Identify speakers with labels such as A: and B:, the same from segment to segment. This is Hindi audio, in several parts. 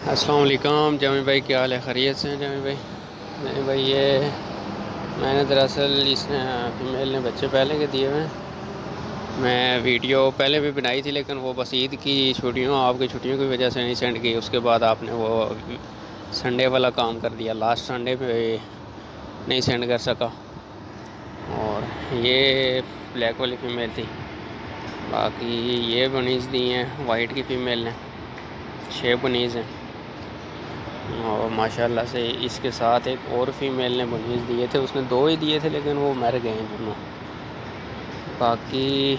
A: अस्सलाम वालेकुम जमी भाई, क्या हाल है? ख़ैरियत से हैं जमी भाई? नहीं भाई, ये मैंने दरअसल इसने फीमेल ने बच्चे पहले के दिए हुए हैं। मैं वीडियो पहले भी बनाई थी, लेकिन वो बस ईद की छुट्टियों, आपकी छुट्टियों की वजह से नहीं सेंड की। उसके बाद आपने वो संडे वाला काम कर दिया, लास्ट संडे पे नहीं सेंड कर सका। और ये ब्लैक वाली फ़ीमेल थी। बाकी ये बनीज़ दी हैं वाइट की फ़ीमेल ने, 6 बनीज़ हैं। और माशाल्लाह से इसके साथ एक और फीमेल ने बनीज़ दिए थे, उसने 2 ही दिए थे लेकिन वो मर गए हैं दोनों। बाकी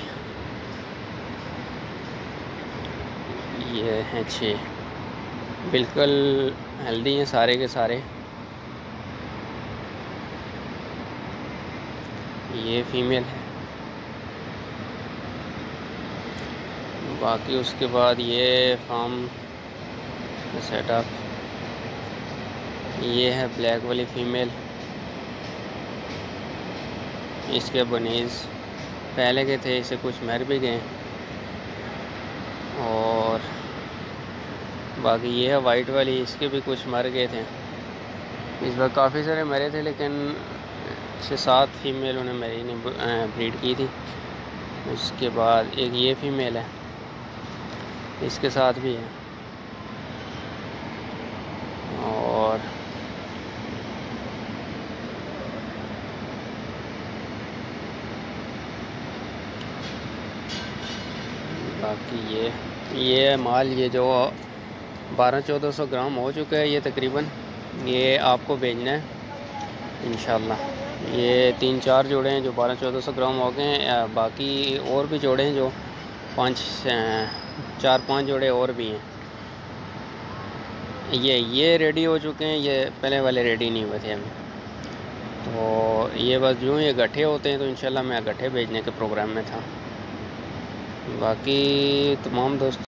A: ये हैं 6, बिल्कुल हेल्दी हैं सारे के सारे। ये फीमेल है। बाकी उसके बाद ये फार्म सेटअप, ये है ब्लैक वाली फ़ीमेल। इसके बनीज़ पहले के थे, इसे कुछ मर भी गए। और बाकी ये है वाइट वाली, इसके भी कुछ मर गए थे। इस बार काफ़ी सारे मरे थे, लेकिन 6-7 फीमेल उन्हें मेरी ने ब्रीड की थी। उसके बाद एक ये फीमेल है, इसके साथ भी है। और बाकी ये माल, ये जो 1200-1400 ग्राम हो चुका है ये तकरीबन, ये आपको भेजना है इंशाल्लाह। ये 3-4 जोड़े हैं जो 1200-1400 ग्राम हो गए हैं। बाकी और भी जोड़े हैं जो 4-5 जोड़े और भी हैं। ये रेडी हो चुके हैं, ये पहले वाले रेडी नहीं हुए थे अभी। तो ये बस यूँ ये गट्ठे होते हैं, तो इंशाल्लाह मैं गट्ठे भेजने के प्रोग्राम में था। बाकी तमाम दोस्त